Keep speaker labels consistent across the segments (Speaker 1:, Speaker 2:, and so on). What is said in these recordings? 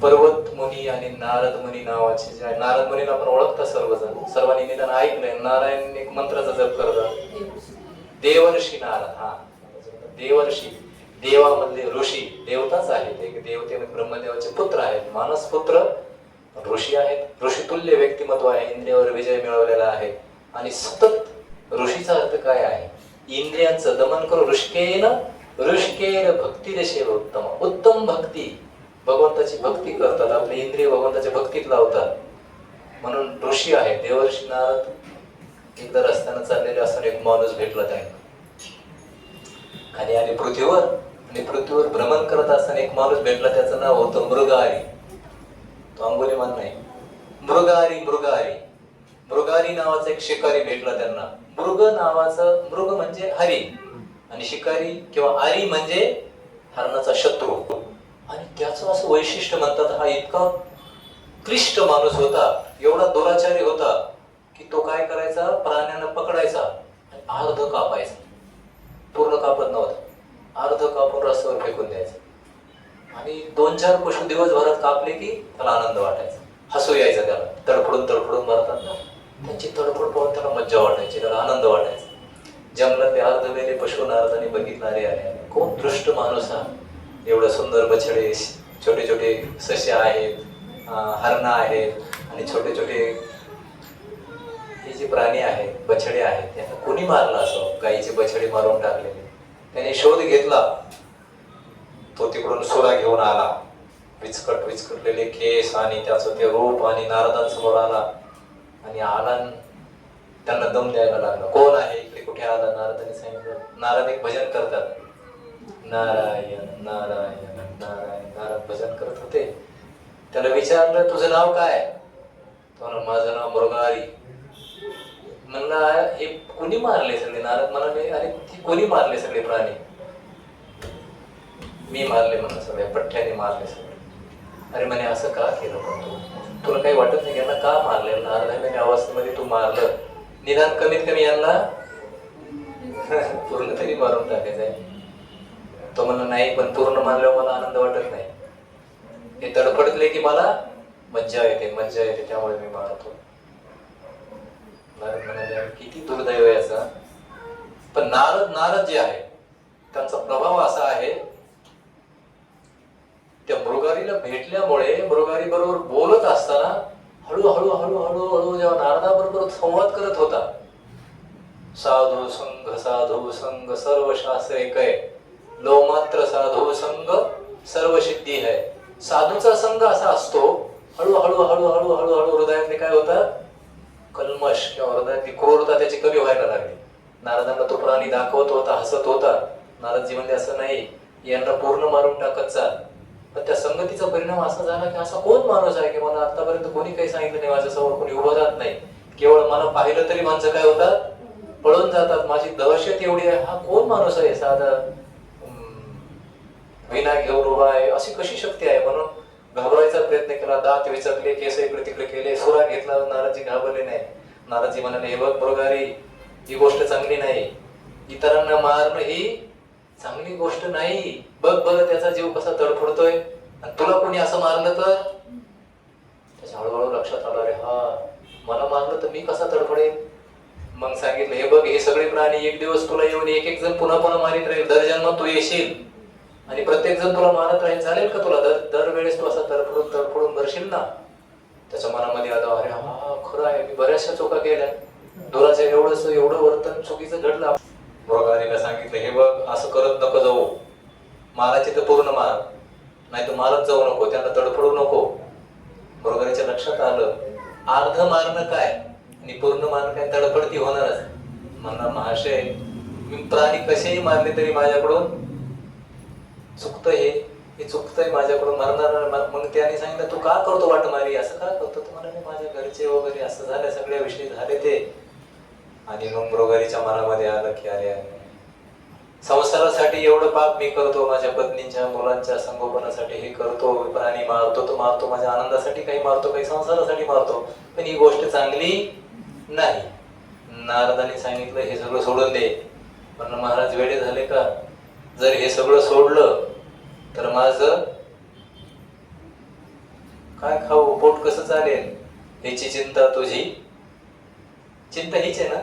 Speaker 1: पर्वत मुनी आणि नारद मुनी नावाचे जे आहे, नारद मुनीला आपण ओळखता सर्वजण, सर्वांनी निदान ऐकलंय. नारायण एक मंत्राचा जप करतात, देवर्षी नारद. हा, देवर्षी, देवामधले ऋषी, देवताच आहेत, एक देवते ब्रह्मदेवाचे पुत्र आहेत, मानस पुत्र ऋषी आहेत. ऋषितुल्य व्यक्तिमत्व आहे, इंद्रियावर विजय मिळवलेला आहे. आणि सतत ऋषीचा अर्थ काय आहे? इंद्रियांचं दमन करून ऋषिकेन भक्ती देशेव उत्तम, उत्तम भक्ती, भगवंताची भक्ती करतात, आपले इंद्रिय भगवंताच्या भक्तीत लावतात, म्हणून ऋषी आहे. देवर्षी नारद एकदा रस्त्यानं चाललेले असताना एक माणूस भेटला त्यांना, आणि पृथ्वीवर, आणि पृथ्वीवर भ्रमण करत असताना एक माणूस भेटला, त्याचं नाव होतं मृगहरी. तो अंगुलीमान नाही, मृगहरी. मृगहरी नावाचा एक शिकारी भेटला त्यांना. मृग नावाचं, मृग म्हणजे हरी, आणि शिकारी किंवा आरी म्हणजे हरणाचा शत्रू. आणि त्याचं असं वैशिष्ट्य म्हणतात, हा इतका क्लिष्ट माणूस होता, एवढा दुराचारी होता की तो काय करायचा, प्राण्यांना पकडायचा आणि अर्ध कापायचा, पूर्ण कापत नव्हता, अर्ध कापून रस्त्यावर फेकून द्यायचं. आणि 2-4 पशु दिवसभरात कापले की त्याला आनंद वाटायचा, हसू यायचं त्याला. तडफडून मारतात ना, त्यांची तडफड पाहून त्याला मज्जा वाटायची, त्याला आनंद वाटायचा. जंगलातले अर्धवेले पशु नारदांनी बघितणारे आहे, खूप दृष्ट माणूस हा. एवढं सुंदर बछडे, छोटे छोटे ससे आहेत, हरणं आहेत, आणि छोटे छोटे हे जे प्राणी आहेत, बछडे आहेत, त्यांना कोणी मारलं असं, गाईचे बछडे मारून टाकलेले. त्याने शोध घेतला, तो तिकडून सुरा घेऊन आला, विचकटलेले केस आणि त्याचं ते रूप, आणि नारदांसमोर आला, आणि आला त्यांना दम द्यायला लागला. कोण आहे, इकडे कुठे आला? नारदांनी सांगितलं. नारद एक भजन करतात, नारायण नारायण नारायण. नारद भजन करत होते. त्याला विचारलं, तुझं नाव काय? तो म्हणला, माझं नाव मृगहरी. म्हणला, हे कोणी मारले सगळे? नारद म्हणाले, अरे ती कोणी मारले सगळे प्राणी? मी मारले म्हणा, सगळ्या पठ्ठ्याने मारले सगळे. अरे म्हणे, असं का केलं? पण तुला काही वाटत नाही यांना का मारले? नारदांनी अवस्थेमध्ये तू मारलं, निदान कमीत कमी यांना पूर्ण तरी मारून टाकायचंय. तो म्हणला, नाही, पण पूर्ण मारल्यावर मला आनंद वाटत नाही, हे तडफडले की मला मज्जा येते, त्यामुळे मी मारतो. नारद म्हणाले, किती दुर्दैव याचा. पण नारद जे आहे त्यांचा प्रभाव असा आहे, त्या मृगहरीला भेटल्यामुळे मृगहरी बरोबर बोलत असताना हळूहळू जेव्हा नारदाबरोबर संवाद करत होता, साधू संग सर्व शास्त्र एक आहे, लो मात्र साधू संग सर्व सिद्धी है. साधूचा संघ असा असतो, हळूहळू हृदयातले काय होतात, कल्मश किंवा हृदयातली क्रूरता त्याची कमी व्हायला लागली. नारदांना तो प्राणी दाखवत होता, हसत होता. नारदजी म्हणजे असं नाही, यांना पूर्ण मारून टाकत चाल. पण त्या संगतीचा परिणाम असा झाला की असा कोण माणूस आहे की मला आतापर्यंत कोणी काही सांगितलं नाही, माझ्यासमोर कोणी उभं राहत नाही, केवळ मला पाहिलं तरी माणसं काय होतात, पळून जातात. माझी दहशत एवढी आहे, हा कोण माणूस आहे, साधा विना घेऊन उभा आहे, अशी कशी शक्ती आहे? म्हणून घाबरायचा प्रयत्न केला, दात विचकले, केस इकडे तिकडे केले, सुरा घेतला. नारदजी घाबरले नाही. नारदजी म्हणाले, हे बघ मृगहरी, ही गोष्ट चांगली नाही, इतरांना मारणं ही चांगली गोष्ट नाही. बघ बरं त्याचा जीव कसा तडफडतोय, आणि तुला कोणी असं मारलं तर? त्याच्या हळूहळू लक्षात आलं, अरे हा, मला मारलं तर मी कसा तडफडेल? मग सांगितलं, हे बघ, हे सगळे प्राणी एक दिवस तुला येऊन एक जण पुन्हा मारित राहील, दर जन्म तू येशील आणि प्रत्येक जण तुला मारत राहील, चालेल का तुला? दरवेळेस तू असं तडफडून भरशील ना? त्याच्या मनामध्ये आलं, अरे हा खरं आहे, मी बऱ्याचशा चुका केल्या, दुराचार एवढं वर्तन चुकीचं घडलं. मृगहरीला सांगितलं, हे बघ, असं करत नको जाऊ, मारायचे तर पूर्ण मार, नाही तर मारत जाऊ नको, त्यांना तडफडू नको. मृगहरीच्या लक्षात आलं, अर्ध मारणं काय आणि पूर्ण मारणं काय, तडफडती होणारच. म्हणणार, महाशय, मी प्राणी कसेही मारले तरी माझ्याकडून चुकतंय, हे चुकतंय माझ्याकडून, मरणार. मग त्याने सांगितलं, तू का करतो वाटमारी, असं का करतो? तुम्हाला माझ्या घरचे वगैरे असं झालं, सगळ्या विषयी झाले ते. आणि मग मृगहरीच्या मनामध्ये आलं की अरे संसारासाठी एवढं पाप मी करतो, माझ्या पत्नीच्या मुलांच्या संगोपनासाठी हे करतो, प्राणी मारतो तो मारतो, माझ्या आनंदासाठी काही मारतो, काही संसारासाठी मारतो, पण ही गोष्ट चांगली नाही. नारदांनी सांगितलं, हे सगळं सोडून दे. म्हणलं, महाराज वेडे झाले का? जर हे सगळं सोडलं तर माझं काय खाऊ, पोट कसं चालेल, याची चिंता तुझी. चिंता हीच आहे ना.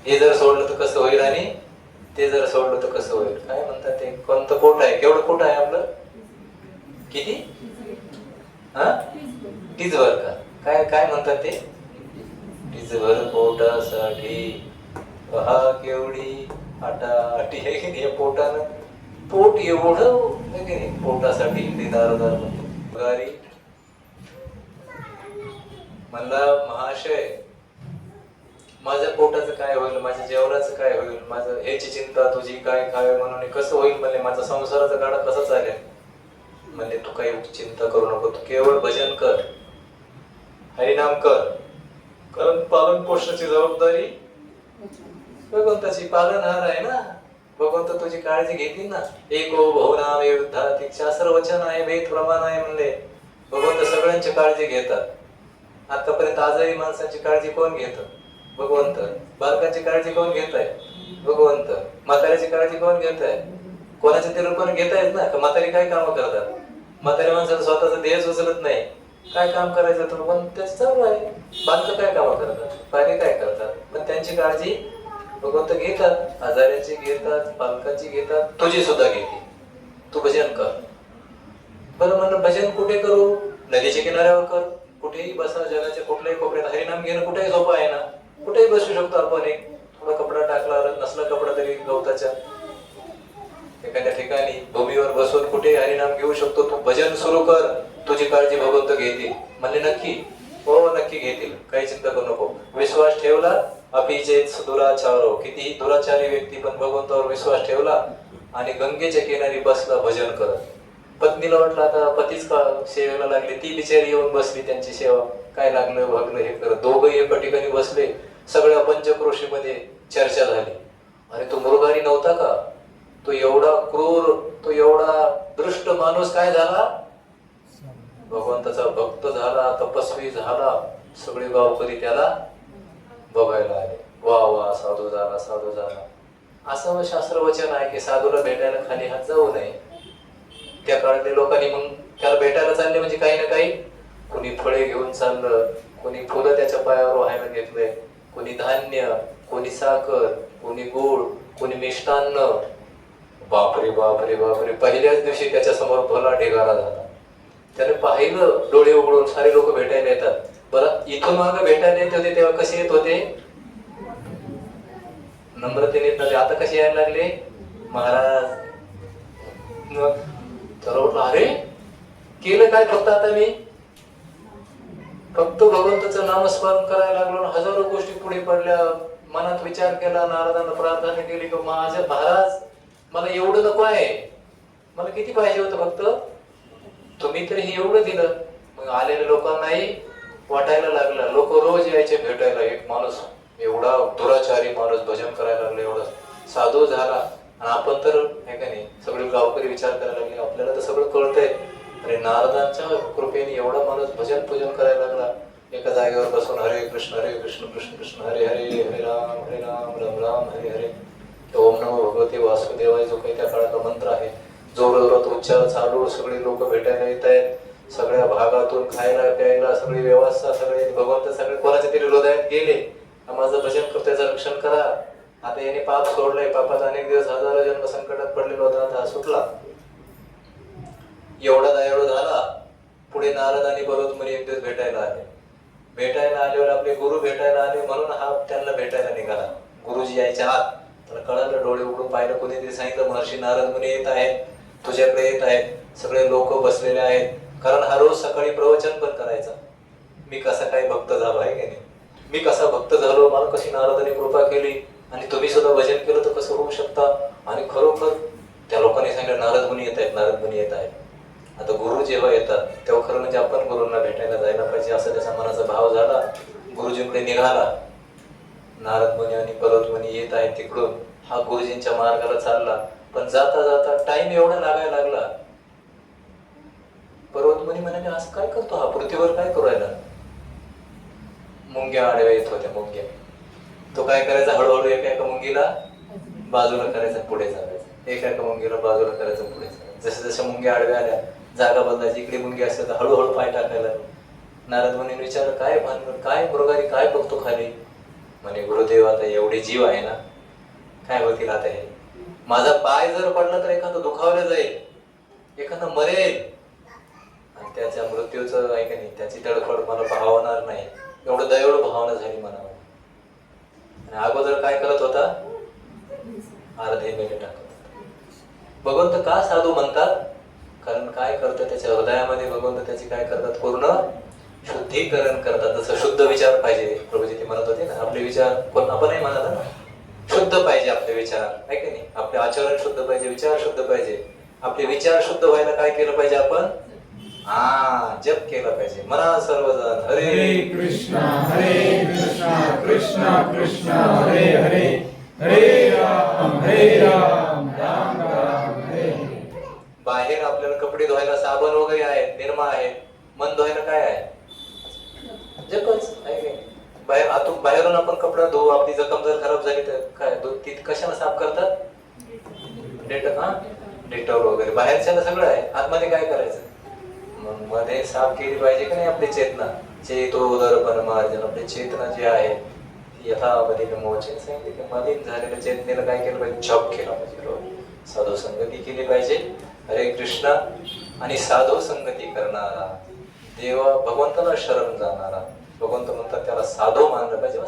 Speaker 1: हे जर सोडलं तर कसं होईल आणि ते जर सोडलं तर कसं होईल. काय म्हणतात ते, कोणतं पोट आहे, केवढं पोट आहे आपलं, किती, हा, टीजभर का, काय काय म्हणतात ते, टीजभर पोटासाठी पहा केवढी आटाआटी आहे की नाही. पोटानं पोट एवढं आहे की नाही, पोटासाठी नारदार म्हणतो. गारी म्हणला, महाशय माझ्या पोटाचं काय होईल, माझ्या जेवणाचं काय होईल, माझं ह्याची चिंता तुझी, काय खावे म्हणून कसं होईल, म्हणले माझा संसाराचा गाडा कसा चालेल. म्हणले तू काही चिंता करू नको, तू केवळ भजन कर, हरिनाम कर, कारण पालन पोषणाची जबाबदारी भगवंताची, पालनहार आहे ना भगवंत, तुझी काळजी घेतील ना. एको बहुनाम युद्धात शास्त्र वचन आहे, वेद प्रमाण आहे म्हणले. भगवंत सगळ्यांची काळजी घेतात. आतापर्यंत आजारी माणसांची काळजी कोण घेतं, भगवंत. बालकांची काळजी कोण घेत आहे, भगवंत. म्हाताऱ्याची काळजी कोण घेत आहे, कोणाचे ते रूपाने घेत आहेत ना. म्हातारी काय कामं करतात, म्हातारी माणसाला स्वतःचा देह उचलत नाही, काय काम करायचं तर पण त्याच चालू आहे. बालक काय कामं करतात, पाणी काय करतात, पण त्यांची काळजी भगवंत घेतात. आजाऱ्याची घेतात, बालकांची घेतात, तुझी सुद्धा घेते. तू भजन कर. बरं म्हणलं भजन कुठे करू, नदीच्या किनाऱ्यावर कर, कुठेही बसा, जगाच्या कुठल्याही कोपऱ्यात. हरिनाम घेणं कुठेही सोपं आहे ना, कुठेही बसू शकतो आपण. एक थोडा कपडा टाकला, नसला कपडा तरी गवताच्या एखाद्या ठिकाणी भूमीवर बसून कुठेही हरिनाम घेऊ शकतो. तू भजन सुरू कर, तुझी काळजी भगवंत घेतील. म्हणले नक्की, हो नक्की घेतील, काही चिंता करू नको. विश्वास ठेवला, अपिचेत दुराचारो, कितीही दुराचारी व्यक्ती पण भगवंतावर विश्वास ठेवला आणि गंगेच्या किनारी बसला भजन करत. पत्नीला वाटलं आता पतीच का सेवेला लागले, ती बिचारी येऊन बसली त्यांची सेवा, काय लागलं भागलं हे करत. दोघंही एका ठिकाणी बसले. सगळ्या पंचक्रोशीमध्ये चर्चा झाली. अरे तो मृगारी नव्हता का, तो एवढा क्रूर, तो एवढा दृष्ट माणूस काय झाला, भगवंताचा भक्त झाला, तपस्वी झाला. सगळे गावकरी त्याला बघायला आले. वा वा, साधू झाला, साधू झाला. असं शास्त्र वचन आहे की साधूला भेटायला खाली हात जाऊ नये. त्या काळातल्या लोकांनी मग त्याला भेटायला चालले म्हणजे काही ना काही, कोणी फळे घेऊन चाललं, कोणी फुलं त्याच्या पायावर व्हायला घेतलंय, कोणी धान्य, कोणी साखर, कोणी गोड, कोणी मिष्टान्न. बापरे बापरे बापरे, पहिल्याच दिवशी त्याच्या समोर भला ढिगारा झाला. त्याने पाहिलं, डोळे उघडून सारे लोक भेटायला येतात. बरं इथून मागं भेटायला येत होते तेव्हा कसे येत होते, नम्रतेने येत होते. आता कसे यायला लागले, महाराज. मग तर अरे केलं काय फक्त आता मी, फक्त भगवंताचं नामस्मरण करायला लागलो, हजारो गोष्टी पुढे पडल्या. मनात विचार केला, नारदांना प्रार्थना केली की माझे महाराज मला एवढं नको आहे, मला किती पाहिजे होतं, फक्त तुम्ही तरी हे एवढं दिलं. मग आलेल्या लोकांनाही वाटायला लागलं. लोक रोज यायचे भेटायला. एक माणूस एवढा दुराचारी माणूस भजन करायला लागला, एवढा साधू झाला. आणि आपण तर हे का नाही, सगळे गावकरी विचार करायला लागले, आपल्याला तर सगळं कळतंय. अरे नारदांच्या कृपेने एवढा माणूस भजन पूजन करायला लागला. एका जागेवर बसून हरे कृष्ण कृष्ण कृष्ण हरे हरे, हरे राम राम राम हरे हरे. ओम नमो भगवते वासुदेवाय जो काही त्या काळाचा मंत्र आहे, जोरजोरात उच्चार चालू. सगळे लोक भेटायला येत आहेत, सगळ्या भागातून खायला प्यायला सगळी व्यवस्था, सगळे भगवंत सगळे कोणाच्या तरी हृदयात गेले. माझं भजन करतो, त्याचं रक्षण करा. आता याने पाप सोडलंय, पापात अनेक दिवस हजारो जन्म संकटात पडलेला होता, आता सुटला. एवढा दयाळू झाला. पुढे नारद आणि पर्वतमुनी एक दिवस भेटायला आले. भेटायला आल्यावर आपले गुरु भेटायला आले म्हणून हा त्यांना भेटायला निघाला. गुरुजी यायच्या आत त्याला कळालं, डोळे उघडून पाहिलं, कोणीतरी सांगितलं महर्षी नारद मुनी येत आहेत, तुझ्याकडे येत आहेत. सगळे लोक बसलेले आहेत, कारण हा रोज सकाळी प्रवचन पण करायचा. मी कसा काय भक्त झालो आहे की नाही, मी कसा भक्त झालो, मला कशी नारदाने कृपा केली, आणि तुम्ही सुद्धा भजन केलं तर कसं होऊ शकता. आणि खरोखर त्या लोकांनी सांगितलं नारद मुनी येत आहेत, नारद मुनी येत आहेत. आता गुरु जेव्हा येतात तेव्हा खरं म्हणजे आपण गुरूंना भेटायला जायला पाहिजे, असं त्याचा मनाचा भाव झाला. गुरुजींकडे निघाला. नारद मुनी आणि पर्वत मुनी येत आहेत तिकडून. हा गुरुजींच्या मार्गाला चालला, पण जाता जाता टाइम एवढा लागायला लागला. पर्वत मुनी म्हणाले असं काय करतो हा, पृथ्वीवर काय करू राहिला. मुंग्या आडव्या येत होत्या, मुंग्या. तो काय करायचा, हळूहळू एका एका मुंगीला बाजूला करायचा, पुढे चालायचं. एका एका मुंगीला बाजूला करायचं, पुढे चालायचं. जसं जसं मुंग्या आडव्या आल्या, जागा बदलायची, इकडे मुंगी असेल तर हळूहळू पाय टाकायला लागले. नारद मुनीने विचारलं, काय भानगड, काय मृगारी, काय बघतो खाली? म्हणे गुरुदेव, आता एवढे जीव आहे ना, काय होतील आता हे? माझा पाय जर पडला तर एखादं दुखावलं जाईल, एखादं मरेल, आणि त्याच्या मृत्यूचं आहे का नाही, त्याची तडफड मला भावणार नाही, एवढं दयाळू भावना झाली मनावर. आणि अगोदर काय करत होता? अर्धे मेले टाकत होता. भगवंत का साधू म्हणतात? कारण काय करतं त्याच्या हृदयामध्ये भगवंत त्याची काय करतात? पूर्ण शुद्धीकरण करतात. जसं शुद्ध विचार पाहिजे, प्रभूजी ते म्हणत होते ना, आपले विचार कोण आपणही म्हणत ना, शुद्ध पाहिजे आपले विचार, आहे की नाही? आपले आचरण शुद्ध पाहिजे, विचार शुद्ध पाहिजे. आपले विचार शुद्ध व्हायला काय केलं पाहिजे? आपण जप केला पाहिजे. म्हणा सर्वजण, हरे
Speaker 2: कृष्णा कृष्णा कृष्णा हरे हरे, हरे राम राम राम हरे हरे.
Speaker 1: बाहेर आपल्याला कपडे धुवायला साबण वगैरे आहेत, निरमा आहेत. मन धुवायला काय आहे? जपच आहे की नाही? बाहेरून आपण कपडा धुवू, आपली जखम जर खराब झाली तर काय ती कशाने साफ करतात? डेटॉल वगैरे. बाहेरच्याला सगळं आहे, आतमध्ये काय करायचं? मग मध्ये साफ केली पाहिजे की नाही आपली चेतना? चेतो दर्पण मार्जन. आपली चेतना जी आहे ती यथावधीने मोचन सांगितले की मलिन झालेल्या चेतनेला काय केलं पाहिजे? जप केला पाहिजे. रोज साधू संगती केली पाहिजे. हरे कृष्णा. आणि साधू संगती करणारा, देवा भगवंताला शरण जाणारा, भगवंत म्हणतात त्याला साधू मानलं पाहिजे.